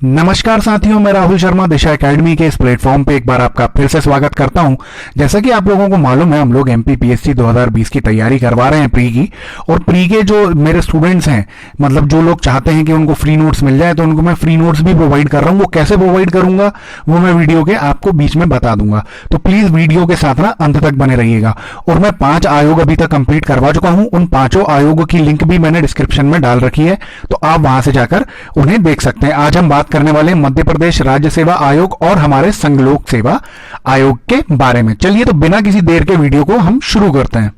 नमस्कार साथियों, मैं राहुल शर्मा दिशा एकेडमी के इस प्लेटफॉर्म पे एक बार आपका फिर से स्वागत करता हूं। जैसा कि आप लोगों को मालूम है, हम लोग एमपीपीएससी 2020 की तैयारी करवा रहे हैं प्री की। और प्री के जो मेरे स्टूडेंट्स हैं, मतलब जो लोग चाहते हैं कि उनको फ्री नोट्स मिल जाए, तो उनको मैं फ्री नोट्स भी प्रोवाइड कर रहा हूँ। वो कैसे प्रोवाइड करूंगा वो मैं वीडियो के आपको बीच में बता दूंगा, तो प्लीज वीडियो के साथ ना अंत तक बने रहिएगा। और मैं 5 आयोग अभी तक कंप्लीट करवा चुका हूं। उन 5 आयोगों की लिंक भी मैंने डिस्क्रिप्शन में डाल रखी है, तो आप वहां से जाकर उन्हें देख सकते हैं। आज हम बात करने वाले मध्य प्रदेश राज्य सेवा आयोग और हमारे संघ लोक सेवा आयोग के बारे में। चलिए तो बिना किसी देर के वीडियो को हम शुरू करते हैं।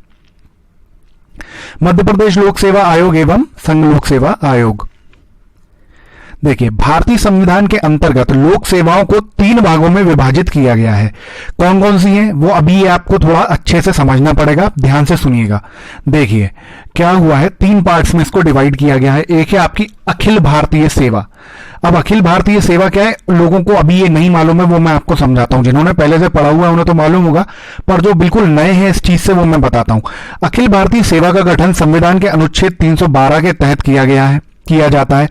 मध्य प्रदेश लोक सेवा आयोग एवं संघ लोक सेवा आयोग। देखिए, भारतीय संविधान के अंतर्गत लोक सेवाओं को 3 भागों में विभाजित किया गया है। कौन कौन सी हैं वो अभी आपको थोड़ा अच्छे से समझना पड़ेगा, ध्यान से सुनिएगा। देखिए क्या हुआ है, 3 पार्ट्स में इसको डिवाइड किया गया है। एक है आपकी अखिल भारतीय सेवा। अब अखिल भारतीय सेवा क्या है, लोगों को अभी ये नहीं मालूम है, वो मैं आपको समझाता हूं। जिन्होंने पहले से पढ़ा हुआ है उन्हें तो मालूम होगा, पर जो बिल्कुल नए हैं इस चीज से वो मैं बताता हूं। अखिल भारतीय सेवा का गठन संविधान के अनुच्छेद 312 के तहत किया जाता है।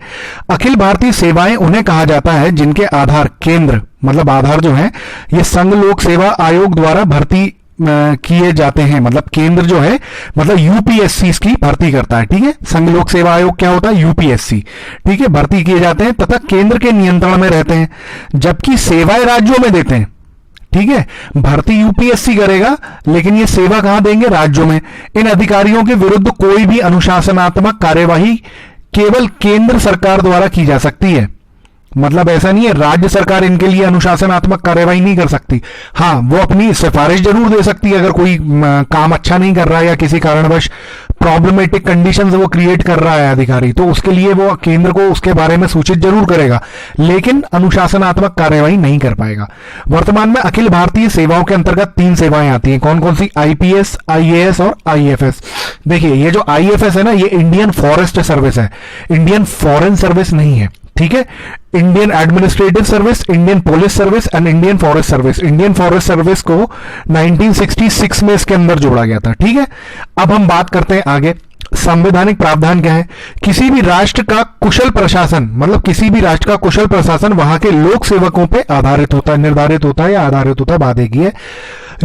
अखिल भारतीय सेवाएं उन्हें कहा जाता है जिनके आधार केंद्र, मतलब आधार जो है ये संघ लोक सेवा आयोग द्वारा भर्ती किए जाते हैं। मतलब केंद्र जो है, मतलब यूपीएससी की भर्ती करता है। ठीक है, संघ लोक सेवा आयोग क्या होता है, यूपीएससी। ठीक है, भर्ती किए जाते हैं तथा केंद्र के नियंत्रण में रहते हैं, जबकि सेवाएं राज्यों में देते हैं। ठीक है, भर्ती यूपीएससी करेगा लेकिन ये सेवा कहां देंगे, राज्यों में। इन अधिकारियों के विरुद्ध कोई भी अनुशासनात्मक कार्यवाही केवल केंद्र सरकार द्वारा की जा सकती है। मतलब ऐसा नहीं है राज्य सरकार इनके लिए अनुशासनात्मक कार्यवाही नहीं कर सकती। हाँ, वो अपनी सिफारिश जरूर दे सकती है। अगर कोई काम अच्छा नहीं कर रहा है या किसी कारणवश प्रॉब्लमेटिक कंडीशंस वो क्रिएट कर रहा है अधिकारी, तो उसके लिए वो केंद्र को उसके बारे में सूचित जरूर करेगा, लेकिन अनुशासनात्मक कार्यवाही नहीं कर पाएगा। वर्तमान में अखिल भारतीय सेवाओं के अंतर्गत 3 सेवाएं आती हैं। कौन कौन सी, आईपीएस, आईएएस और आईएफएस। देखिए, ये जो आईएफएस है ना, ये इंडियन फॉरेस्ट सर्विस है, इंडियन फॉरेन सर्विस नहीं है। ठीक है, Indian administrative service, Indian police service and Indian forest service. Indian forest service को 1966 में इसके अंदर जोड़ा गया था। ठीक है, अब हम बात करते हैं आगे। संवैधानिक प्रावधान क्या है, किसी भी राष्ट्र का कुशल प्रशासन, मतलब किसी भी राष्ट्र का कुशल प्रशासन वहां के लोक सेवकों पे आधारित होता है, निर्धारित होता है या आधारित होता है, बात एक ही है।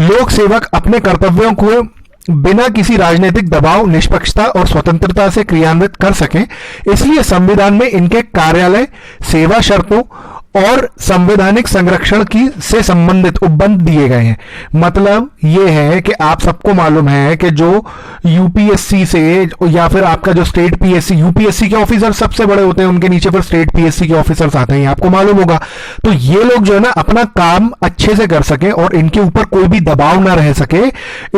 लोक सेवक अपने कर्तव्यों को बिना किसी राजनीतिक दबाव, निष्पक्षता और स्वतंत्रता से क्रियान्वित कर सकें, इसलिए संविधान में इनके कार्यालय, सेवा शर्तों और संवैधानिक संरक्षण की से संबंधित उपबंध दिए गए हैं। मतलब ये है कि आप सबको मालूम है कि जो यूपीएससी से या फिर आपका जो स्टेट पीएससी, यूपीएससी के ऑफिसर सबसे बड़े होते हैं, उनके नीचे फिर स्टेट पीएससी के ऑफिसर्स आते हैं, आपको मालूम होगा। तो ये लोग जो है ना अपना काम अच्छे से कर सके और इनके ऊपर कोई भी दबाव ना रह सके,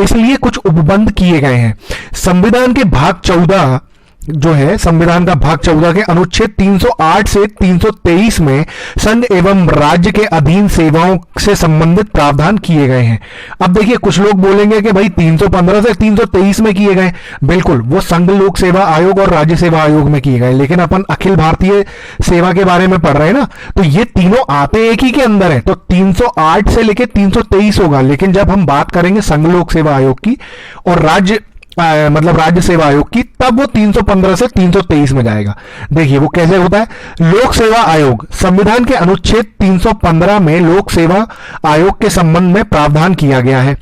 इसलिए कुछ उपबंध किए गए हैं। संविधान के भाग 14 जो है, संविधान का भाग 14 के अनुच्छेद 308 से 323 में संघ एवं राज्य के अधीन सेवाओं से संबंधित प्रावधान किए गए हैं। अब देखिए, कुछ लोग बोलेंगे कि भाई 315 से 323 में किए गए। बिल्कुल, वो संघ लोक सेवा आयोग और राज्य सेवा आयोग में किए गए, लेकिन अपन अखिल भारतीय सेवा के बारे में पढ़ रहे हैं ना, तो ये तीनों आते एक ही के अंदर है, तो 308 से लेकर 323 होगा। लेकिन जब हम बात करेंगे संघ लोक सेवा आयोग की और मतलब राज्य सेवा आयोग की, तब वो 315 से 323 में जाएगा। देखिए वो कैसे होता है। लोक सेवा आयोग, संविधान के अनुच्छेद 315 में लोक सेवा आयोग के संबंध में प्रावधान किया गया है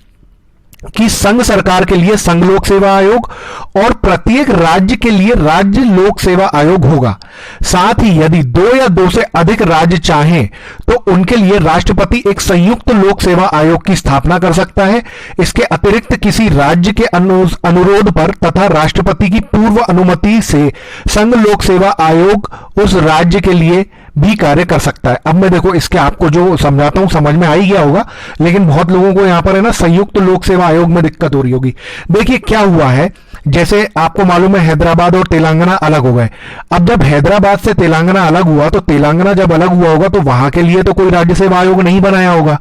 कि संघ सरकार के लिए संघ लोक सेवा आयोग और प्रत्येक राज्य के लिए राज्य लोक सेवा आयोग होगा। साथ ही यदि 2 या 2 से अधिक राज्य चाहें तो उनके लिए राष्ट्रपति एक संयुक्त लोक सेवा आयोग की स्थापना कर सकता है। इसके अतिरिक्त किसी राज्य के अनुरोध पर तथा राष्ट्रपति की पूर्व अनुमति से संघ लोक सेवा आयोग उस राज्य के लिए भी कार्य कर सकता है। अब मैं देखो इसके आपको जो समझाता हूं, समझ में आ ही गया होगा, लेकिन बहुत लोगों को यहां पर है ना संयुक्त लोक सेवा आयोग में दिक्कत हो रही होगी। देखिए क्या हुआ है, जैसे आपको मालूम है हैदराबाद और तेलंगाना अलग हो गए। अब जब हैदराबाद से तेलंगाना अलग हुआ, तो तेलंगाना जब अलग हुआ होगा तो वहां के लिए तो कोई राज्य सेवा आयोग नहीं बनाया होगा,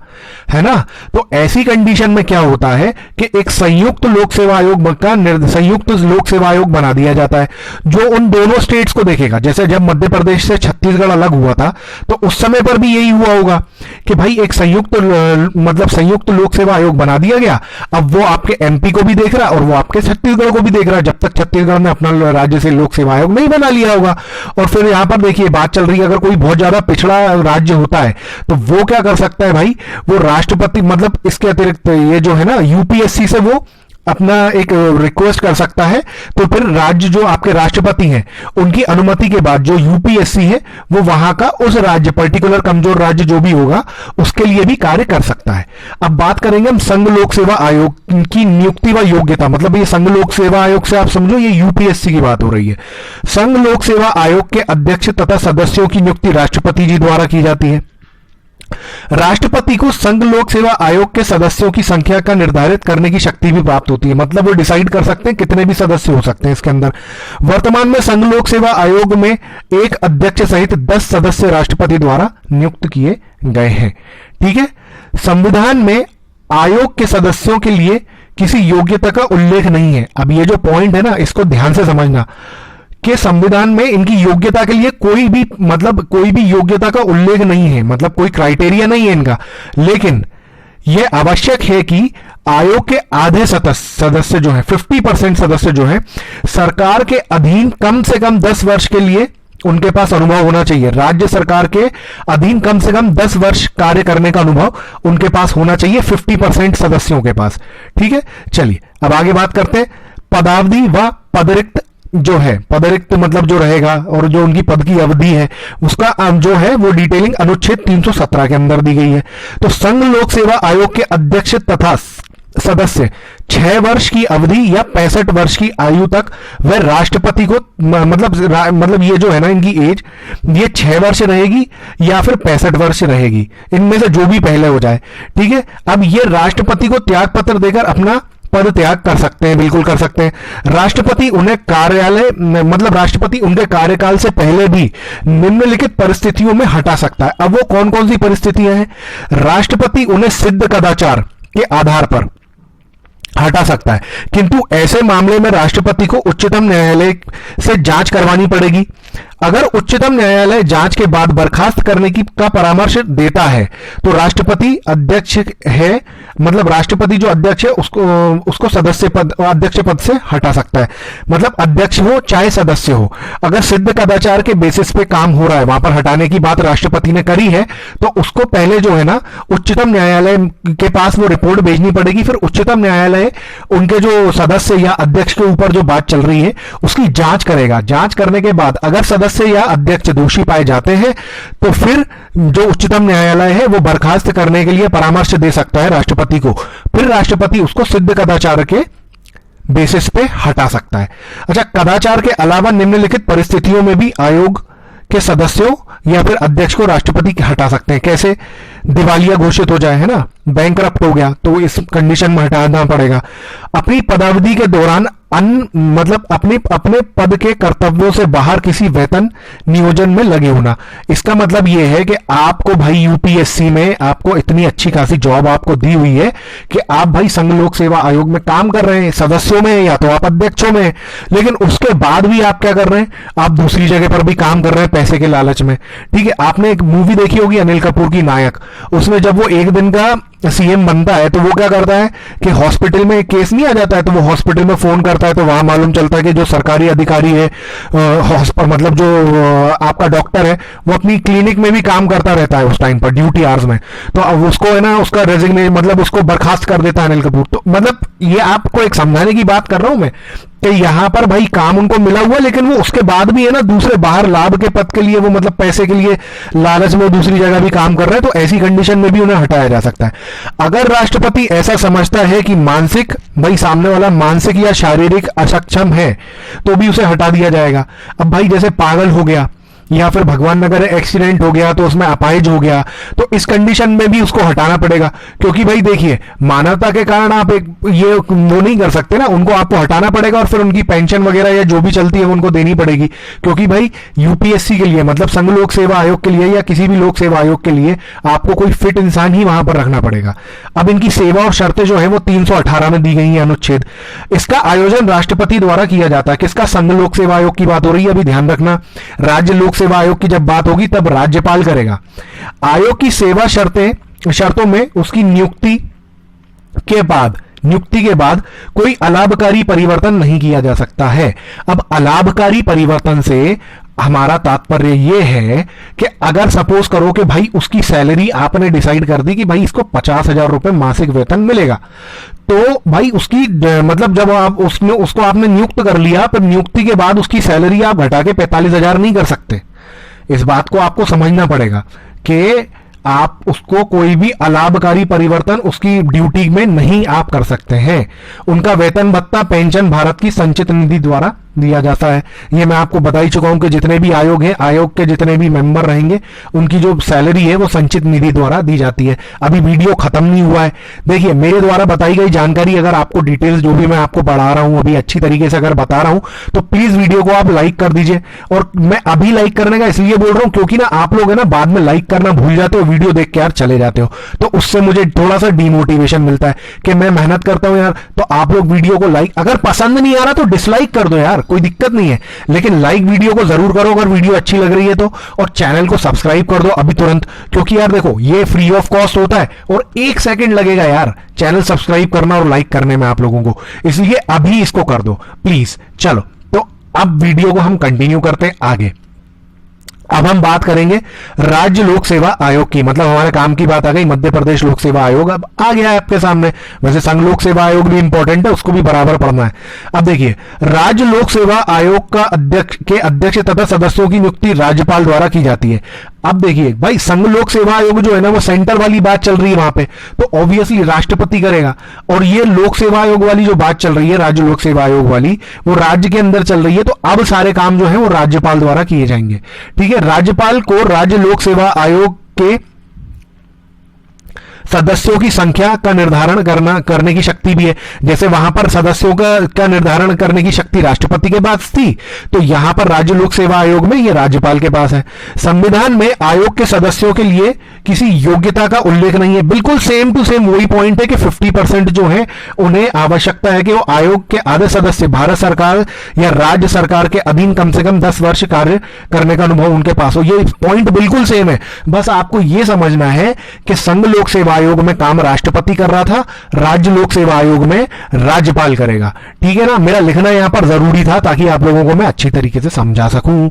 है ना। तो ऐसी कंडीशन में क्या होता है कि एक संयुक्त लोक सेवा आयोग का संयुक्त लोक सेवा आयोग बना दिया जाता है, जो उन दोनों स्टेट्स को देखेगा। जैसे जब मध्य प्रदेश से छत्तीसगढ़ अलग हुआ था, तो उस समय पर भी यही हुआ होगा कि भाई एक संयुक्त लोक सेवा आयोग बना दिया गया। अब वो आपके एमपी को भी देख रहा है और वो आपके छत्तीसगढ़ को भी देख रहा है जब तक छत्तीसगढ़ ने अपना राज्य से लोक सेवा आयोग नहीं बना लिया होगा। और फिर यहां पर देखिए बात चल रही है, अगर कोई बहुत ज्यादा पिछड़ा राज्य होता है तो वो क्या कर सकता है भाई, वो राष्ट्रपति मतलब इसके अतिरिक्त ये जो है ना यूपीएससी से वो अपना एक रिक्वेस्ट कर सकता है। तो फिर राज्य जो आपके राष्ट्रपति हैं उनकी अनुमति के बाद जो यूपीएससी है वो वहां का उस राज्य पर्टिकुलर कमजोर राज्य जो भी होगा उसके लिए भी कार्य कर सकता है। अब बात करेंगे हम संघ लोक सेवा आयोग की नियुक्ति व योग्यता। मतलब ये संघ लोक सेवा आयोग से आप समझो ये यूपीएससी की बात हो रही है। संघ लोक सेवा आयोग के अध्यक्ष तथा सदस्यों की नियुक्ति राष्ट्रपति जी द्वारा की जाती है। राष्ट्रपति को संघ लोक सेवा आयोग के सदस्यों की संख्या का निर्धारित करने की शक्ति भी प्राप्त होती है। मतलब वो डिसाइड कर सकते हैं कितने भी सदस्य हो सकते हैं इसके अंदर। वर्तमान में संघ लोक सेवा आयोग में एक अध्यक्ष सहित 10 सदस्य राष्ट्रपति द्वारा नियुक्त किए गए हैं। ठीक है, संविधान में आयोग के सदस्यों के लिए किसी योग्यता का उल्लेख नहीं है। अब ये जो पॉइंट है ना इसको ध्यान से समझना कि संविधान में इनकी योग्यता के लिए कोई भी योग्यता का उल्लेख नहीं है, मतलब कोई क्राइटेरिया नहीं है इनका। लेकिन यह आवश्यक है कि आयोग के आधे सदस्य जो है 50% सदस्य जो है सरकार के अधीन कम से कम 10 वर्ष के लिए उनके पास अनुभव होना चाहिए। राज्य सरकार के अधीन कम से कम 10 वर्ष कार्य करने का अनुभव उनके पास होना चाहिए 50% सदस्यों के पास। ठीक है, चलिए अब आगे बात करते हैं। पदावधि व पदरिक्त जो है, पदरिक्त मतलब जो रहेगा और जो उनकी पद की अवधि है उसका जो है वो डिटेलिंग अनुच्छेद 317 के अंदर दी गई है। तो संघ लोक सेवा आयोग के अध्यक्ष तथा सदस्य 6 वर्ष की अवधि या 65 वर्ष की आयु तक वह राष्ट्रपति को मतलब ये जो है ना इनकी एज ये 6 वर्ष रहेगी या फिर 65 वर्ष रहेगी, इनमें से जो भी पहले हो जाए। ठीक है, अब ये राष्ट्रपति को त्याग पत्र देकर अपना पद त्याग कर सकते हैं, बिल्कुल कर सकते हैं। राष्ट्रपति उनके कार्यकाल से पहले भी निम्नलिखित परिस्थितियों में हटा सकता है। अब वो कौन कौन सी परिस्थितियां हैं? राष्ट्रपति उन्हें सिद्ध कदाचार के आधार पर हटा सकता है, किंतु ऐसे मामले में राष्ट्रपति को उच्चतम न्यायालय से जांच करवानी पड़ेगी। अगर उच्चतम न्यायालय जांच के बाद बर्खास्त करने का परामर्श देता है तो राष्ट्रपति अध्यक्ष है, मतलब राष्ट्रपति जो अध्यक्ष है उसको अध्यक्ष पद से हटा सकता है। मतलब अध्यक्ष हो चाहे सदस्य हो, अगर सिद्ध कदाचार के बेसिस पे काम हो रहा है, वहां पर हटाने की बात राष्ट्रपति ने करी है, तो उसको पहले जो है ना उच्चतम न्यायालय के पास वो रिपोर्ट भेजनी पड़ेगी। फिर उच्चतम न्यायालय उनके जो सदस्य या अध्यक्ष के ऊपर जो बात चल रही है उसकी जांच करेगा। जांच करने के बाद अगर सदस्य या अध्यक्ष दोषी पाए जाते हैं तो फिर जो उच्चतम न्यायालय है वो बर्खास्त करने के लिए परामर्श दे सकता है राष्ट्रपति को। फिर राष्ट्रपति उसको सिद्ध कदाचार के बेसिस पे हटा सकता है। अच्छा, कदाचार के अलावा निम्नलिखित परिस्थितियों में भी आयोग के सदस्यों या फिर अध्यक्ष को राष्ट्रपति हटा सकते हैं। कैसे? दिवालिया घोषित हो जाए, है ना, बैंकरप्ट हो गया तो इस कंडीशन में हटाना पड़ेगा। अपनी पदावधि के दौरान मतलब अपने पद के कर्तव्यों से बाहर किसी वेतन नियोजन में लगे होना। इसका मतलब यह है कि आपको भाई यूपीएससी में आपको इतनी अच्छी खासी जॉब आपको दी हुई है कि आप भाई संघ लोक सेवा आयोग में काम कर रहे हैं, सदस्यों में या तो आप अध्यक्षों में, लेकिन उसके बाद भी आप क्या कर रहे हैं, आप दूसरी जगह पर भी काम कर रहे हैं पैसे के लालच में। ठीक है, आपने एक मूवी देखी होगी अनिल कपूर की नायक, उसमें जब वो एक दिन का सीएम बनता है तो वो क्या करता है कि हॉस्पिटल में केस नहीं आ जाता है तो वो हॉस्पिटल में फोन करता है, तो वहां मालूम चलता है कि जो सरकारी अधिकारी है मतलब जो आपका डॉक्टर है वो अपनी क्लिनिक में भी काम करता रहता है उस टाइम पर ड्यूटी आवर्स में, तो अब उसको है ना उसका रेजिग्नेशन मतलब उसको बर्खास्त कर देता है अनिल कपूर। तो मतलब ये आपको एक समझाने की बात कर रहा हूं मैं कि यहां पर भाई काम उनको मिला हुआ, लेकिन वो उसके बाद भी है ना दूसरे बाहर लाभ के पद के लिए वो मतलब पैसे के लिए लालच में दूसरी जगह भी काम कर रहे हैं, तो ऐसी कंडीशन में भी उन्हें हटाया जा सकता है। अगर राष्ट्रपति ऐसा समझता है कि भाई सामने वाला मानसिक या शारीरिक अक्षम है तो भी उसे हटा दिया जाएगा। अब भाई जैसे पागल हो गया या फिर भगवान नगर एक्सीडेंट हो गया तो उसमें अपाहिज हो गया, तो इस कंडीशन में भी उसको हटाना पड़ेगा, क्योंकि भाई देखिए मानवता के कारण आप ये वो नहीं कर सकते ना, उनको आपको हटाना पड़ेगा और फिर उनकी पेंशन वगैरह या जो भी चलती है उनको देनी पड़ेगी, क्योंकि भाई यूपीएससी के लिए मतलब संघ लोक सेवा आयोग के लिए या किसी भी लोक सेवा आयोग के लिए आपको कोई फिट इंसान ही वहां पर रखना पड़ेगा। अब इनकी सेवा और शर्तें जो है वो 318 में दी गई है अनुच्छेद। इसका आयोजन राष्ट्रपति द्वारा किया जाता है। किसका? संघ लोक सेवा आयोग की बात हो रही है, अभी ध्यान रखना। राज्य लोक सेवा आयोग की जब बात होगी तब राज्यपाल करेगा। आयोग की सेवा शर्तों में उसकी नियुक्ति के बाद नियुक्ति के बाद कोई अलाभकारी परिवर्तन नहीं किया जा सकता है। अब अलाभकारी परिवर्तन से हमारा तात्पर्य यह है कि अगर सपोज करो कि भाई उसकी सैलरी आपने डिसाइड कर दी कि भाई इसको 50,000 रुपए मासिक वेतन मिलेगा, तो भाई उसकी मतलब जब आप उसको आपने नियुक्त कर लिया, पर नियुक्ति के बाद उसकी सैलरी आप घटा के 45,000 नहीं कर सकते। इस बात को आपको समझना पड़ेगा कि आप उसको कोई भी अलाभकारी परिवर्तन उसकी ड्यूटी में नहीं आप कर सकते हैं। उनका वेतन भत्ता पेंशन भारत की संचित निधि द्वारा दिया जाता है। ये मैं आपको बता ही चुका हूं कि जितने भी आयोग हैं, आयोग के जितने भी मेंबर रहेंगे, उनकी जो सैलरी है वो संचित निधि द्वारा दी जाती है। अभी वीडियो खत्म नहीं हुआ है। देखिए, मेरे द्वारा बताई गई जानकारी अगर आपको डिटेल्स जो भी मैं आपको पढ़ा रहा हूं अभी अच्छी तरीके से अगर बता रहा हूं, तो प्लीज वीडियो को आप लाइक कर दीजिए। और मैं अभी लाइक करने का इसलिए बोल रहा हूं क्योंकि ना आप लोग है ना बाद में लाइक करना भूल जाते हो, वीडियो देख के यार चले जाते हो, तो उससे मुझे थोड़ा सा डिमोटिवेशन मिलता है कि मैं मेहनत करता हूं यार। तो आप लोग वीडियो को लाइक, अगर पसंद नहीं आ रहा तो डिसलाइक कर दो यार, कोई दिक्कत नहीं है, लेकिन लाइक वीडियो को जरूर करो अगर वीडियो अच्छी लग रही है तो। और चैनल को सब्सक्राइब कर दो अभी तुरंत, क्योंकि यार देखो ये फ्री ऑफ कॉस्ट होता है और 1 सेकंड लगेगा यार चैनल सब्सक्राइब करना और लाइक करने में आप लोगों को, इसलिए अभी इसको कर दो प्लीज। चलो, तो अब वीडियो को हम कंटिन्यू करते हैं आगे। अब हम बात करेंगे राज्य लोक सेवा आयोग की, मतलब हमारे काम की बात आ गई, मध्य प्रदेश लोक सेवा आयोग अब आ गया है आपके सामने। वैसे संघ लोक सेवा आयोग भी इंपॉर्टेंट है, उसको भी बराबर पढ़ना है। अब देखिए, राज्य लोक सेवा आयोग का अध्यक्ष तथा सदस्यों की नियुक्ति राज्यपाल द्वारा की जाती है। अब देखिए भाई, संघ लोक सेवा आयोग जो है ना वो सेंटर वाली बात चल रही है वहां पे, तो ऑब्वियसली राष्ट्रपति करेगा। और ये लोक सेवा आयोग वाली जो बात चल रही है, राज्य लोक सेवा आयोग वाली, वो राज्य के अंदर चल रही है, तो अब सारे काम जो है वो राज्यपाल द्वारा किए जाएंगे। ठीक है, राज्यपाल को राज्य लोक सेवा आयोग के सदस्यों की संख्या का निर्धारण करने की शक्ति भी है। जैसे वहां पर सदस्यों का निर्धारण करने की शक्ति राष्ट्रपति के पास थी, तो यहां पर राज्य लोक सेवा आयोग में ये राज्यपाल के पास है। संविधान में आयोग के सदस्यों के लिए किसी योग्यता का उल्लेख नहीं है। बिल्कुल सेम टू सेम वही पॉइंट है कि 50% जो है उन्हें आवश्यकता है कि वो आयोग के आधे सदस्य भारत सरकार या राज्य सरकार के अधीन कम से कम 10 वर्ष कार्य करने का अनुभव उनके पास हो। ये पॉइंट बिल्कुल सेम है, बस आपको यह समझना है कि संघ लोक सेवा आयोग में काम राष्ट्रपति कर रहा था, राज्य लोक सेवा आयोग में राज्यपाल करेगा। ठीक है ना, मेरा लिखना यहां पर जरूरी था ताकि आप लोगों को मैं अच्छी तरीके से समझा सकूं।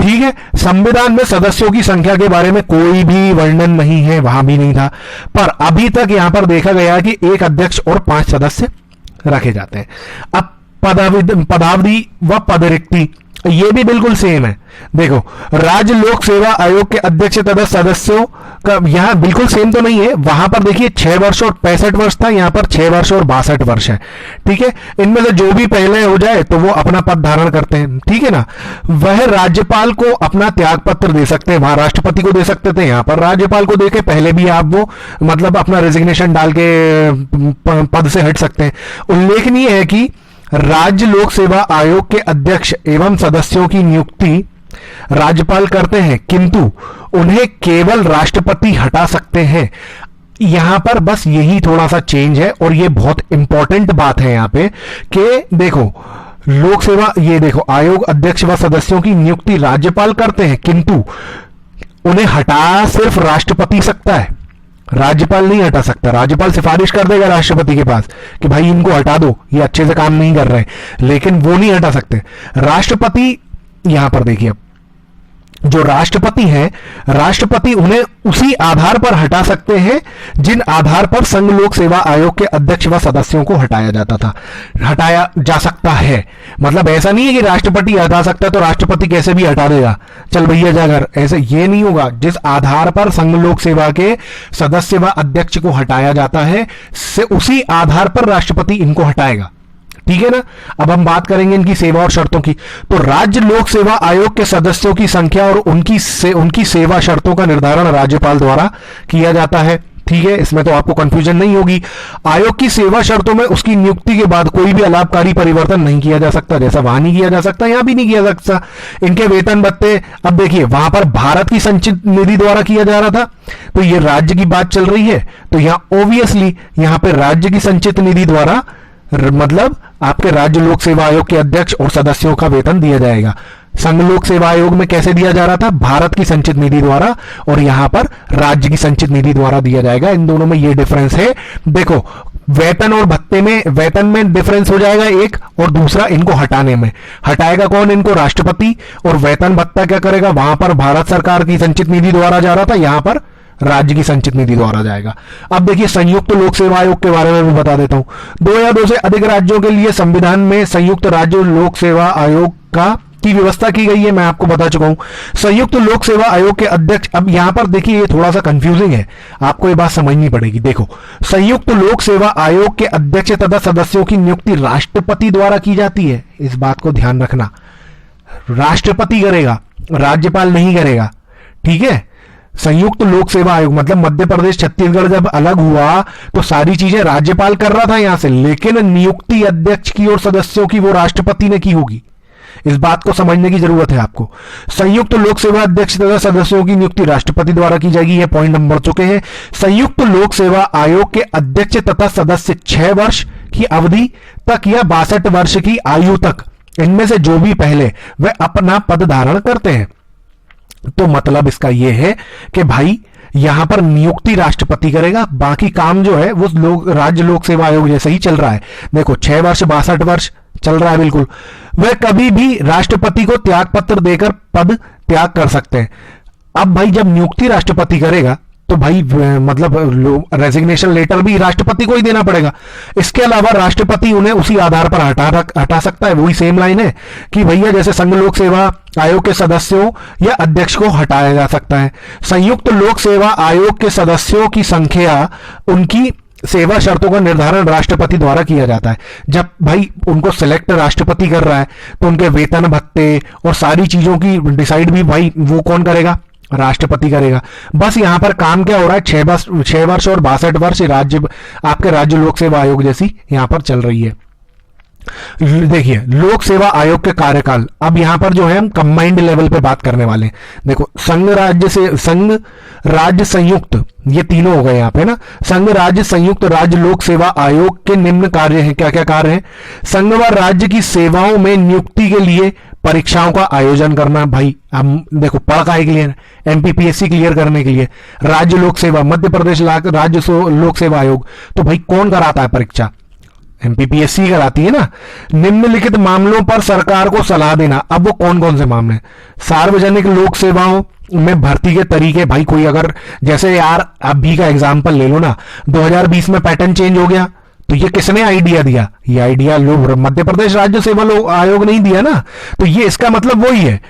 ठीक है, संविधान में सदस्यों की संख्या के बारे में कोई भी वर्णन नहीं है, वहां भी नहीं था, पर अभी तक यहां पर देखा गया कि एक अध्यक्ष और 5 सदस्य रखे जाते हैं। अब पदावधि व पदरिक्ति ये भी बिल्कुल सेम है। देखो, राज्य लोक सेवा आयोग के अध्यक्ष तथा सदस्यों का यहां बिल्कुल सेम तो नहीं है, वहां पर देखिए 6 वर्ष और 65 वर्ष था, यहां पर 6 वर्ष और 62 वर्ष है। ठीक है, इनमें से जो भी पहले हो जाए तो वो अपना पद धारण करते हैं। ठीक है ना, वह राज्यपाल को अपना त्याग पत्र दे सकते हैं, वहां राष्ट्रपति को दे सकते थे, यहां पर राज्यपाल को देके पहले भी आप वो मतलब अपना रेजिग्नेशन डाल के पद से हट सकते हैं। उल्लेखनीय है कि राज्य लोक सेवा आयोग के अध्यक्ष एवं सदस्यों की नियुक्ति राज्यपाल करते हैं, किंतु उन्हें केवल राष्ट्रपति हटा सकते हैं। यहां पर बस यही थोड़ा सा चेंज है और ये बहुत इंपॉर्टेंट बात है यहां पे कि देखो, लोक सेवा ये देखो, आयोग अध्यक्ष व सदस्यों की नियुक्ति राज्यपाल करते हैं, किंतु उन्हें हटा सिर्फ राष्ट्रपति सकता है, राज्यपाल नहीं हटा सकता। राज्यपाल सिफारिश कर देगा राष्ट्रपति के पास कि भाई इनको हटा दो, ये अच्छे से काम नहीं कर रहे, लेकिन वो नहीं हटा सकते। राष्ट्रपति, यहां पर देखिए, जो राष्ट्रपति हैं, राष्ट्रपति उन्हें उसी आधार पर हटा सकते हैं जिन आधार पर संघ लोक सेवा आयोग के अध्यक्ष व सदस्यों को हटाया जा सकता है। मतलब ऐसा नहीं है कि राष्ट्रपति हटा सकता है तो राष्ट्रपति कैसे भी हटा देगा, चल भैया जा घर, ऐसे ये नहीं होगा। जिस आधार पर संघ लोक सेवा के सदस्य व अध्यक्ष को हटाया जाता है, से उसी आधार पर राष्ट्रपति इनको हटाएगा। ठीक है ना, अब हम बात करेंगे इनकी सेवा और शर्तों की। तो राज्य लोक सेवा आयोग के सदस्यों की संख्या और उनकी सेवा शर्तों का निर्धारण राज्यपाल द्वारा किया जाता है। ठीक है, इसमें तो आपको कंफ्यूजन नहीं होगी। आयोग की सेवा शर्तों में उसकी नियुक्ति के बाद कोई भी अलाभकारी परिवर्तन नहीं किया जा सकता, जैसा वहां नहीं किया जा सकता यहां भी नहीं किया जा सकता। इनके वेतन भत्ते, अब देखिए वहां पर भारत की संचित निधि द्वारा किया जा रहा था, तो ये राज्य की बात चल रही है, तो यहां ऑब्वियसली यहां पर राज्य की संचित निधि द्वारा मतलब आपके राज्य लोक सेवा आयोग के अध्यक्ष और सदस्यों का वेतन दिया जाएगा। संघ लोक सेवा आयोग में कैसे दिया जा रहा था, भारत की संचित निधि द्वारा, और यहां पर राज्य की संचित निधि द्वारा दिया जाएगा। इन दोनों में ये डिफरेंस है। देखो, वेतन और भत्ते में, वेतन में डिफरेंस हो जाएगा एक, और दूसरा इनको हटाने में। हटाएगा कौन? इनको राष्ट्रपति। और वेतन भत्ता क्या करेगा? वहां पर भारत सरकार की संचित निधि द्वारा जा रहा था, यहां पर राज्य की संचित निधि द्वारा जाएगा। अब देखिए संयुक्त लोक सेवा आयोग के बारे में भी बता देता हूं। 2 या 2 से अधिक राज्यों के लिए संविधान में संयुक्त राज्य लोक सेवा आयोग का की व्यवस्था की गई है, मैं आपको बता चुका हूं। संयुक्त लोक सेवा आयोग के अध्यक्ष, अब यहां पर देखिए ये थोड़ा सा कंफ्यूजिंग है, आपको ये बात समझनी पड़ेगी। देखो, संयुक्त लोक सेवा आयोग के अध्यक्ष तथा सदस्यों की नियुक्ति राष्ट्रपति द्वारा की जाती है, इस बात को ध्यान रखना। राष्ट्रपति करेगा, राज्यपाल नहीं करेगा, ठीक है। संयुक्त लोक सेवा आयोग मतलब मध्य प्रदेश छत्तीसगढ़ जब अलग हुआ तो सारी चीजें राज्यपाल कर रहा था यहां से, लेकिन नियुक्ति अध्यक्ष की और सदस्यों की वो राष्ट्रपति ने की होगी। इस बात को समझने की जरूरत है आपको। संयुक्त लोक सेवा अध्यक्ष तथा सदस्यों की नियुक्ति राष्ट्रपति द्वारा की जाएगी, यह पॉइंट हम बढ़ चुके हैं। संयुक्त लोक सेवा आयोग के अध्यक्ष तथा सदस्य 6 वर्ष की अवधि तक या 62 वर्ष की आयु तक, इनमें से जो भी पहले वह अपना पद धारण करते हैं। तो मतलब इसका यह है कि भाई यहां पर नियुक्ति राष्ट्रपति करेगा, बाकी काम जो है वो राज्य लोक सेवा आयोग जैसे ही चल रहा है। देखो 6 वर्ष 62 वर्ष चल रहा है बिल्कुल। वह कभी भी राष्ट्रपति को त्याग पत्र देकर पद त्याग कर सकते हैं। अब भाई जब नियुक्ति राष्ट्रपति करेगा तो भाई मतलब रेजिग्नेशन लेटर भी राष्ट्रपति को ही देना पड़ेगा। इसके अलावा राष्ट्रपति उन्हें उसी आधार पर हटा सकता है। वही सेम लाइन है कि भैया जैसे संघ लोक सेवा आयोग के सदस्यों या अध्यक्ष को हटाया जा सकता है। संयुक्त लोक सेवा आयोग के सदस्यों की संख्या, उनकी सेवा शर्तों का निर्धारण राष्ट्रपति द्वारा किया जाता है। जब भाई उनको सिलेक्ट राष्ट्रपति कर रहा है तो उनके वेतन भत्ते और सारी चीजों की डिसाइड भी भाई वो कौन करेगा? राष्ट्रपति करेगा। बस यहां पर काम क्या हो रहा है? 6 वर्ष और 62 वर्ष राज्य, आपके राज्य लोक सेवा आयोग जैसी यहां पर चल रही है। देखिए लोक सेवा आयोग के कार्यकाल, अब यहां पर जो है हम कंबाइंड लेवल पे बात करने वाले हैं। देखो संघ राज्य संयुक्त, ये तीनों हो गए यहां पे ना। संघ राज्य संयुक्त राज्य लोक सेवा आयोग के निम्न कार्य हैं। क्या क्या कार्य हैं? संघ व राज्य की सेवाओं में नियुक्ति के लिए परीक्षाओं का आयोजन करना। भाई हम देखो पढ़ का क्लियर, एमपीपीएससी क्लियर करने के लिए राज्य लोक सेवा, मध्य प्रदेश राज्य लोक सेवा आयोग, तो भाई कौन कराता है परीक्षा? एमपीपीएससी कराती है ना। निम्नलिखित मामलों पर सरकार को सलाह देना। अब वो कौन कौन से मामले? सार्वजनिक लोक सेवाओं में भर्ती के तरीके। भाई कोई अगर जैसे यार अभी का एग्जांपल ले लो ना, 2020 में पैटर्न चेंज हो गया, तो ये किसने आइडिया दिया? ये आइडिया मध्य प्रदेश राज्य सेवा आयोग नहीं दिया ना। तो ये इसका मतलब वही है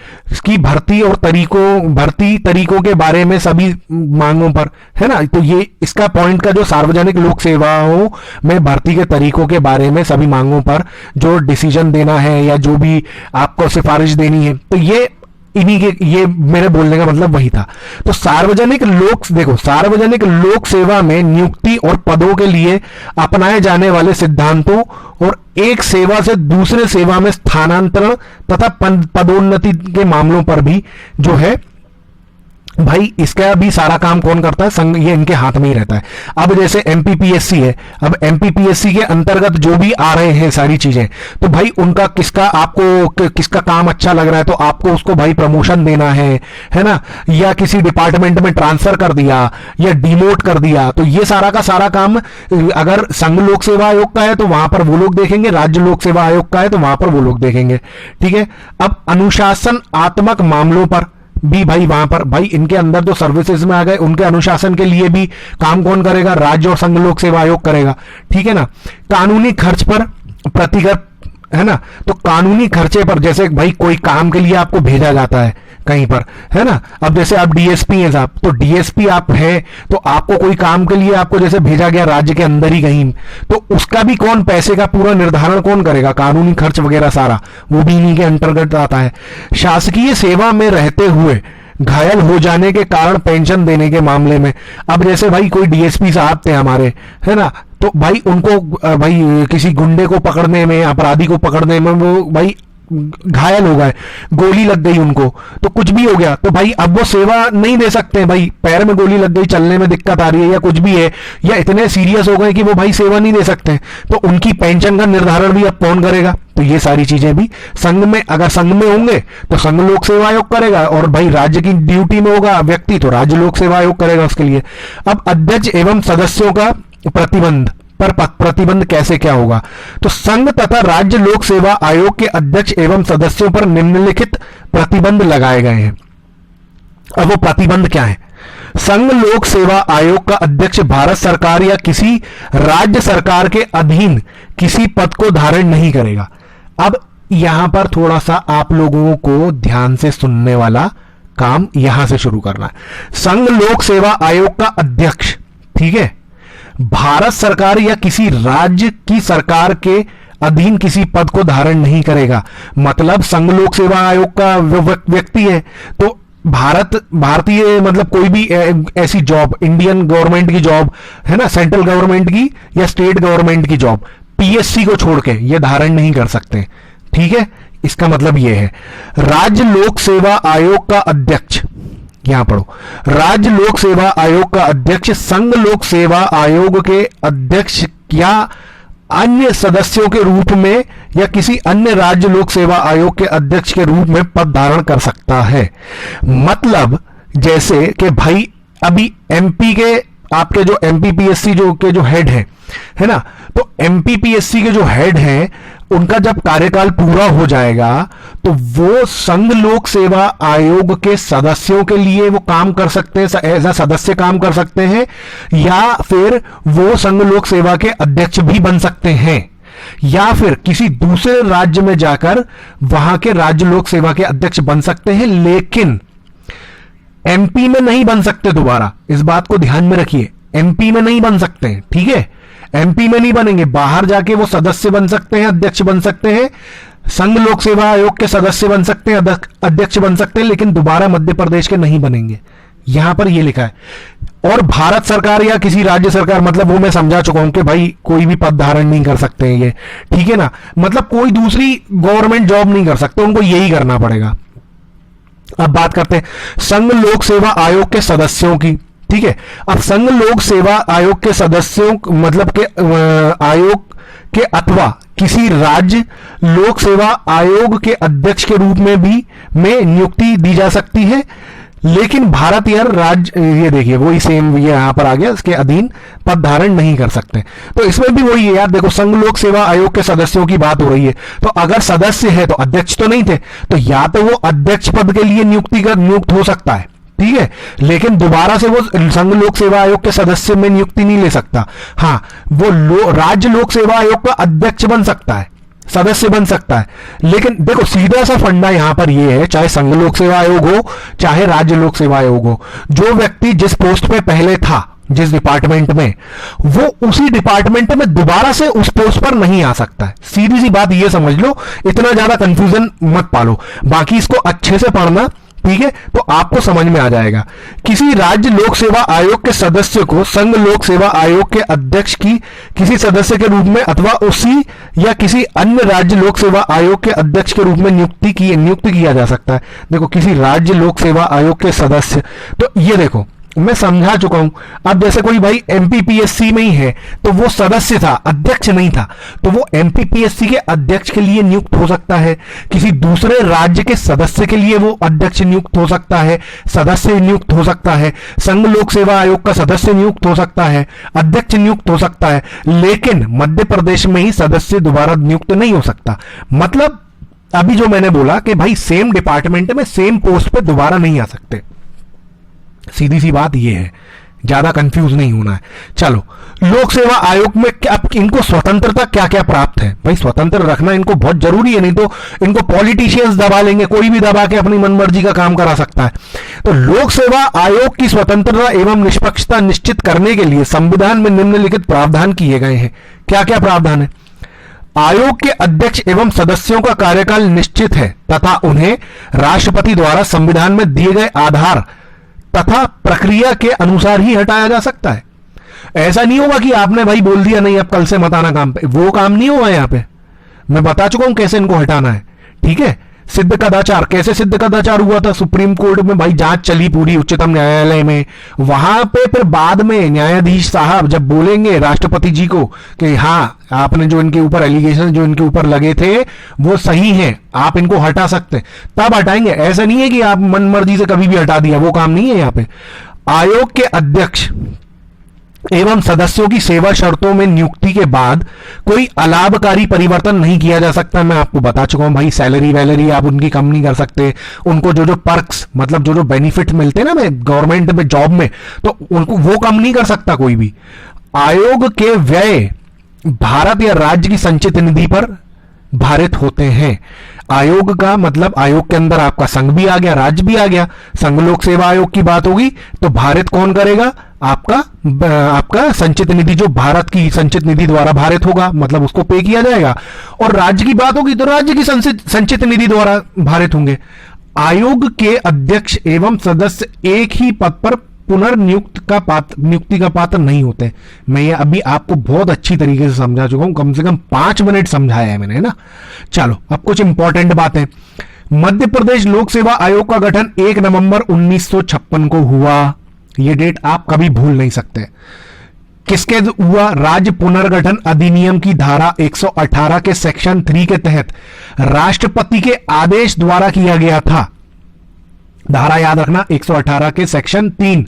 कि भर्ती तरीकों के बारे में सभी मांगों पर, है ना। तो ये इसका पॉइंट का जो सार्वजनिक लोक सेवाओं में भर्ती के तरीकों के बारे में सभी मांगों पर जो डिसीजन देना है या जो भी आपको सिफारिश देनी है, तो ये इन्हीं के, ये मेरे बोलने का मतलब वही था। तो सार्वजनिक लोक सेवा में नियुक्ति और पदों के लिए अपनाए जाने वाले सिद्धांतों और एक सेवा से दूसरे सेवा में स्थानांतरण तथा पदोन्नति के मामलों पर भी जो है भाई इसका भी सारा काम कौन करता है? संघ, ये इनके हाथ में ही रहता है। अब जैसे एमपीपीएससी है, अब एमपीपीएससी के अंतर्गत जो भी आ रहे हैं सारी चीजें, तो भाई उनका किसका काम अच्छा लग रहा है तो आपको उसको भाई प्रमोशन देना है ना, या किसी डिपार्टमेंट में ट्रांसफर कर दिया या डिमोट कर दिया, तो ये सारा का सारा काम अगर संघ लोक सेवा आयोग का है तो वहां पर वो लोग देखेंगे, राज्य लोक सेवा आयोग का है तो वहां पर वो लोग देखेंगे, ठीक है। अब अनुशासनात्मक मामलों पर भी भाई वहां पर भाई इनके अंदर जो सर्विसेज में आ गए उनके अनुशासन के लिए भी काम कौन करेगा? राज्य और संघ लोक सेवा आयोग करेगा, ठीक है ना। कानूनी खर्च पर प्रतिकर, है ना, तो कानूनी खर्चे पर जैसे भाई कोई काम के लिए आपको भेजा जाता है कहीं पर, है ना। अब जैसे आप डीएसपी हैं साहब, तो डीएसपी आप हैं तो आपको कोई काम के लिए आपको जैसे भेजा गया राज्य के अंदर ही कहीं, तो उसका भी कौन पैसे का पूरा निर्धारण कौन करेगा? कानूनी खर्च वगैरह सारा वो भी इन्हीं के अंतर्गत आता है। शासकीय सेवा में रहते हुए घायल हो जाने के कारण पेंशन देने के मामले में, अब जैसे भाई कोई डीएसपी साहब थे हमारे, है ना, तो भाई उनको भाई किसी गुंडे को पकड़ने में, अपराधी को पकड़ने में वो भाई घायल हो गए, गोली लग गई उनको, तो कुछ भी हो गया, तो भाई अब वो सेवा नहीं दे सकते। भाई पैर में गोली लग गई, चलने में दिक्कत आ रही है या कुछ भी है, या इतने सीरियस हो गए कि वो भाई सेवा नहीं दे सकते, तो उनकी पेंशन का निर्धारण भी अब कौन करेगा? तो ये सारी चीजें भी संघ में, अगर संघ में होंगे तो संघ लोक सेवा आयोग करेगा, और भाई राज्य की ड्यूटी में होगा व्यक्ति तो राज्य लोक सेवा आयोग करेगा उसके लिए। अब अध्यक्ष एवं सदस्यों का प्रतिबंध पर प्रतिबंध कैसे क्या होगा? तो संघ तथा राज्य लोक सेवा आयोग के अध्यक्ष एवं सदस्यों पर निम्नलिखित प्रतिबंध लगाए गए हैं। अब वो प्रतिबंध क्या है? संघ लोक सेवा आयोग का अध्यक्ष भारत सरकार या किसी राज्य सरकार के अधीन किसी पद को धारण नहीं करेगा। अब यहां पर थोड़ा सा आप लोगों को ध्यान से सुनने वाला काम यहां से शुरू करना है। संघ लोक सेवा आयोग का अध्यक्ष, ठीक है, भारत सरकार या किसी राज्य की सरकार के अधीन किसी पद को धारण नहीं करेगा। मतलब संघ लोक सेवा आयोग का व्यक्ति है तो भारतीय मतलब कोई भी ऐसी जॉब, इंडियन गवर्नमेंट की जॉब है ना, सेंट्रल गवर्नमेंट की या स्टेट गवर्नमेंट की जॉब, पीएससी को छोड़ के ये धारण नहीं कर सकते। ठीक है, इसका मतलब ये है राज्य लोक सेवा आयोग का अध्यक्ष, यहां पढ़ो, राज्य लोक सेवा आयोग का अध्यक्ष संघ लोक सेवा आयोग के अध्यक्ष या अन्य सदस्यों के रूप में या किसी अन्य राज्य लोक सेवा आयोग के अध्यक्ष के रूप में पद धारण कर सकता है। मतलब जैसे कि भाई अभी एमपी के आपके जो एमपीपीएससी जो हेड है ना, तो एमपीपीएससी के जो हेड हैं उनका जब कार्यकाल पूरा हो जाएगा तो वो संघ लोक सेवा आयोग के सदस्यों के लिए वो काम कर सकते हैं, एज अ सदस्य काम कर सकते हैं, या फिर वो संघ लोक सेवा के अध्यक्ष भी बन सकते हैं, या फिर किसी दूसरे राज्य में जाकर वहां के राज्य लोक सेवा के अध्यक्ष बन सकते हैं, लेकिन एमपी में नहीं बन सकते। दोबारा इस बात को ध्यान में रखिए, एमपी में नहीं बन सकते हैं, ठीक है, एमपी में नहीं बनेंगे, बाहर जाके वो सदस्य बन सकते हैं, अध्यक्ष बन सकते हैं, संघ लोक सेवा आयोग के सदस्य बन सकते हैं, अध्यक्ष बन सकते हैं, लेकिन दोबारा मध्य प्रदेश के नहीं बनेंगे। यहां पर ये लिखा है। और भारत सरकार या किसी राज्य सरकार, मतलब वो मैं समझा चुका हूं कि भाई कोई भी पद धारण नहीं कर सकते हैं ये, ठीक है ना, मतलब कोई दूसरी गवर्नमेंट जॉब नहीं कर सकते, उनको यही करना पड़ेगा। अब बात करते हैं संघ लोक सेवा आयोग के सदस्यों की, ठीक है। अब संघ लोक सेवा आयोग के सदस्यों मतलब के आयोग के अथवा किसी राज्य लोक सेवा आयोग के अध्यक्ष के रूप में भी नियुक्ति दी जा सकती है, लेकिन भारत या राज्य, ये देखिए वही सेम ये यहां पर आ गया, इसके अधीन पद धारण नहीं कर सकते। तो इसमें भी वही है यार, देखो संघ लोक सेवा आयोग के सदस्यों की बात हो रही है, तो अगर सदस्य है तो अध्यक्ष तो नहीं थे, तो या तो वो अध्यक्ष पद के लिए नियुक्त हो सकता है, ठीक है, लेकिन दोबारा से वो संघ लोक सेवा आयोग के सदस्य में नियुक्ति नहीं ले सकता। हाँ, वो राज्य लोक सेवा आयोग का अध्यक्ष बन सकता है, सदस्य बन सकता है, लेकिन देखो सीधा सा फंडा यहां पर यह है, चाहे संघ लोक सेवा आयोग हो चाहे राज्य लोक सेवा आयोग हो, जो व्यक्ति जिस पोस्ट पे पहले था, जिस डिपार्टमेंट में, वो उसी डिपार्टमेंट में दोबारा से उस पोस्ट पर नहीं आ सकता है। सीधी सी बात ये समझ लो, इतना ज्यादा कंफ्यूजन मत पालो, बाकी इसको अच्छे से पढ़ना, ठीक है, तो आपको समझ में आ जाएगा। किसी राज्य लोक सेवा आयोग के सदस्य को संघ लोक सेवा आयोग के अध्यक्ष की किसी सदस्य के रूप में अथवा उसी या किसी अन्य राज्य लोक सेवा आयोग के अध्यक्ष के रूप में नियुक्त किया जा सकता है। देखो किसी राज्य लोक सेवा आयोग के सदस्य, तो ये देखो मैं समझा चुका हूं। अब जैसे कोई भाई एमपीपीएससी में ही है तो वो सदस्य था, अध्यक्ष नहीं था, तो वो एमपीपीएससी के अध्यक्ष के लिए नियुक्त हो सकता है, किसी दूसरे राज्य के सदस्य के लिए वो अध्यक्ष नियुक्त हो सकता है, सदस्य नियुक्त हो सकता है, संघ लोक सेवा आयोग का सदस्य नियुक्त हो सकता है, अध्यक्ष नियुक्त हो सकता है, लेकिन मध्य प्रदेश में ही सदस्य दोबारा नियुक्त नहीं हो सकता। मतलब अभी जो मैंने बोला कि भाई सेम डिपार्टमेंट में सेम पोस्ट पे दोबारा नहीं आ सकते, सीधी सी बात यह है, ज्यादा कंफ्यूज नहीं होना है। चलो, लोक सेवा आयोग में क्या इनको स्वतंत्रता क्या क्या प्राप्त है? भाई स्वतंत्र रखना इनको बहुत जरूरी है, नहीं तो इनको पॉलिटिशियंस दबा लेंगे, कोई भी दबा के अपनी मनमर्जी का काम करा सकता है। तो लोक सेवा आयोग की स्वतंत्रता एवं निष्पक्षता निश्चित करने के लिए संविधान में निम्नलिखित प्रावधान किए गए हैं। क्या क्या प्रावधान है? आयोग के अध्यक्ष एवं सदस्यों का कार्यकाल निश्चित है तथा उन्हें राष्ट्रपति द्वारा संविधान में दिए गए आधार तथा प्रक्रिया के अनुसार ही हटाया जा सकता है। ऐसा नहीं होगा कि आपने भाई बोल दिया नहीं अब कल से मत आना काम पे, वो काम नहीं होगा। यहां पे मैं बता चुका हूं कैसे इनको हटाना है, ठीक है। सिद्ध कदाचार, कैसे सिद्ध कदाचार हुआ था? सुप्रीम कोर्ट में भाई जांच चली पूरी, उच्चतम न्यायालय में, वहां पे फिर बाद में न्यायाधीश साहब जब बोलेंगे राष्ट्रपति जी को कि हाँ आपने जो इनके ऊपर एलिगेशन जो इनके ऊपर लगे थे वो सही हैं, आप इनको हटा सकते हैं, तब हटाएंगे। ऐसा नहीं है कि आप मन मर्जी से कभी भी हटा दिया, वो काम नहीं है। यहाँ पे आयोग के अध्यक्ष एवं सदस्यों की सेवा शर्तों में नियुक्ति के बाद कोई अलाभकारी परिवर्तन नहीं किया जा सकता। मैं आपको बता चुका हूं भाई, सैलरी वैलरी आप उनकी कम नहीं कर सकते, उनको जो जो पर्क्स मतलब जो जो बेनिफिट मिलते हैं ना गवर्नमेंट में जॉब में, तो उनको वो कम नहीं कर सकता कोई भी। आयोग के व्यय भारत या राज्य की संचित निधि पर भारित होते हैं। आयोग का मतलब आयोग के अंदर आपका संघ भी आ गया, राज्य भी आ गया। संघ लोक सेवा आयोग की बात होगी तो भारित कौन करेगा? आपका संचित निधि, जो भारत की संचित निधि द्वारा भारित होगा, मतलब उसको पे किया जाएगा। और राज्य की बात होगी तो राज्य की संचित निधि द्वारा भारित होंगे। आयोग के अध्यक्ष एवं सदस्य एक ही पद पर नियुक्ति का पात्र नहीं होते। मैं ये अभी आपको बहुत अच्छी तरीके से समझा चुका हूं, कम से कम 5 मिनट समझाया है मैंने, है ना। चलो अब कुछ इंपॉर्टेंट बातें। मध्य प्रदेश लोक सेवा आयोग का गठन 1 नवंबर 1956 को हुआ। यह डेट आप कभी भूल नहीं सकते। किसके हुआ? राज्य पुनर्गठन अधिनियम की धारा 118 के सेक्शन 3 के तहत राष्ट्रपति के आदेश द्वारा किया गया था। धारा याद रखना, 118 के सेक्शन 3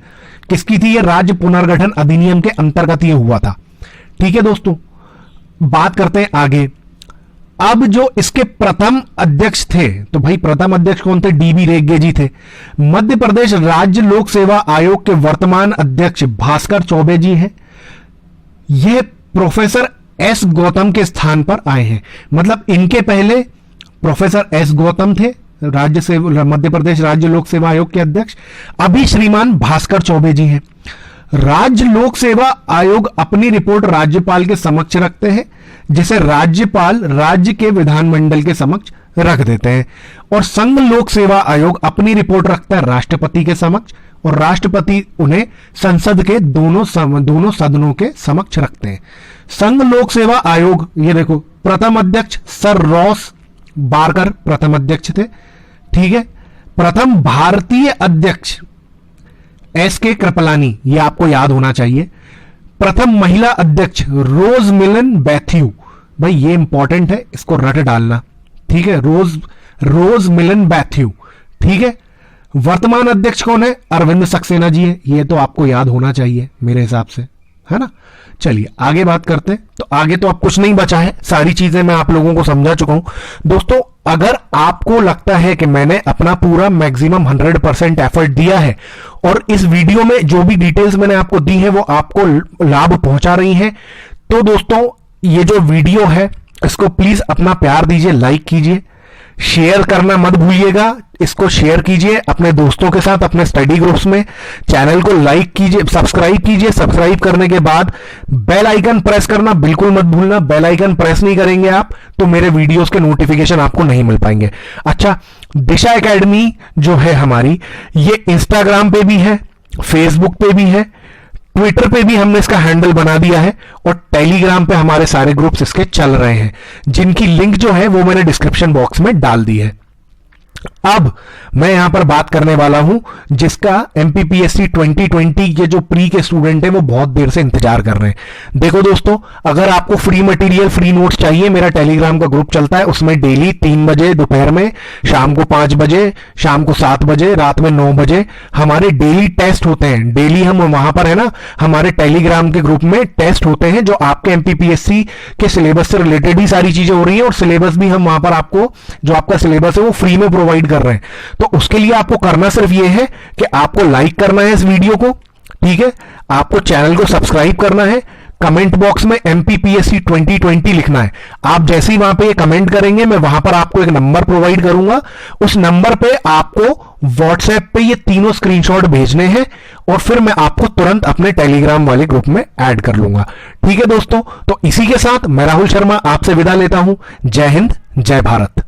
किसकी थी? ये राज्य पुनर्गठन अधिनियम के अंतर्गत ये हुआ था। ठीक है दोस्तों, बात करते हैं आगे। अब जो इसके प्रथम अध्यक्ष थे, तो भाई प्रथम अध्यक्ष कौन थे? डीबी रेग्गे जी थे। मध्य प्रदेश राज्य लोक सेवा आयोग के वर्तमान अध्यक्ष भास्कर चौबे जी हैं। यह प्रोफेसर एस गौतम के स्थान पर आए हैं। मतलब इनके पहले प्रोफेसर एस गौतम थे, मध्य प्रदेश राज्य लोक सेवा आयोग के अध्यक्ष। अभी श्रीमान भास्कर चौबे जी हैं। राज्य लोक सेवा आयोग अपनी रिपोर्ट राज्यपाल के समक्ष रखते हैं, जिसे राज्यपाल राज्य के विधानमंडल के समक्ष रख देते हैं। और संघ लोक सेवा आयोग अपनी रिपोर्ट रखता है राष्ट्रपति के समक्ष, और राष्ट्रपति उन्हें संसद के दोनों सदनों के समक्ष रखते हैं। संघ लोक सेवा आयोग, ये देखो, प्रथम अध्यक्ष सर रॉस बारकर प्रथम अध्यक्ष थे। ठीक है। प्रथम भारतीय अध्यक्ष एस के कृपलानी, ये आपको याद होना चाहिए। प्रथम महिला अध्यक्ष रोज मिलन बैथ्यू, भाई ये इंपॉर्टेंट है, इसको रट डालना। ठीक है, रोज मिलन बैथ्यू। ठीक है। वर्तमान अध्यक्ष कौन है? अरविंद सक्सेना जी है। ये तो आपको याद होना चाहिए मेरे हिसाब से, है ना। चलिए आगे बात करते हैं। तो आगे तो अब कुछ नहीं बचा है, सारी चीजें मैं आप लोगों को समझा चुका हूं। दोस्तों, अगर आपको लगता है कि मैंने अपना पूरा मैक्सिमम 100% एफर्ट दिया है और इस वीडियो में जो भी डिटेल्स मैंने आपको दी है वो आपको लाभ पहुंचा रही हैं, तो दोस्तों ये जो वीडियो है इसको प्लीज अपना प्यार दीजिए, लाइक कीजिए, शेयर करना मत भूलिएगा। इसको शेयर कीजिए अपने दोस्तों के साथ, अपने स्टडी ग्रुप्स में। चैनल को लाइक कीजिए, सब्सक्राइब कीजिए। सब्सक्राइब करने के बाद बेल आइकन प्रेस करना बिल्कुल मत भूलना। बेल आइकन प्रेस नहीं करेंगे आप तो मेरे वीडियोस के नोटिफिकेशन आपको नहीं मिल पाएंगे। अच्छा, दिशा एकेडमी जो है हमारी, ये इंस्टाग्राम पे भी है, फेसबुक पे भी है, ट्विटर पे भी हमने इसका हैंडल बना दिया है, और टेलीग्राम पे हमारे सारे ग्रुप्स इसके चल रहे हैं, जिनकी लिंक जो है वो मैंने डिस्क्रिप्शन बॉक्स में डाल दी है। अब मैं यहां पर बात करने वाला हूं जिसका एमपीपीएससी 2020 के जो प्री के स्टूडेंट हैं वो बहुत देर से इंतजार कर रहे हैं। देखो दोस्तों, अगर आपको फ्री मटेरियल, फ्री नोट्स चाहिए, मेरा टेलीग्राम का ग्रुप चलता है, उसमें डेली 3 बजे दोपहर में, शाम को 5 बजे, शाम को 7 बजे, रात में 9 बजे हमारे डेली टेस्ट होते हैं। डेली हम वहां पर, है ना, हमारे टेलीग्राम के ग्रुप में टेस्ट होते हैं जो आपके एमपीपीएससी के सिलेबस से रिलेटेड ही सारी चीजें हो रही हैं, और सिलेबस भी हम वहां पर आपको, जो आपका सिलेबस है वो फ्री में प्रोवाइड कर रहे हैं। तो उसके लिए आपको करना सिर्फ ये है कि आपको लाइक करना है इस वीडियो को, ठीक है, आपको चैनल को सब्सक्राइब करना है, कमेंट बॉक्स में एमपीपीएससी 2020 लिखना है। आप जैसे ही वहां पे कमेंट करेंगे, मैं वहां पर आपको एक नंबर प्रोवाइड करूंगा, उस नंबर पे आपको व्हाट्सएप पे ये तीनों स्क्रीनशॉट भेजने हैं, और फिर मैं आपको तुरंत अपने टेलीग्राम वाले ग्रुप में ऐड कर लूंगा। ठीक है दोस्तों, तो इसी के साथ मैं राहुल शर्मा आपसे विदा लेता हूं। जय हिंद, जय भारत।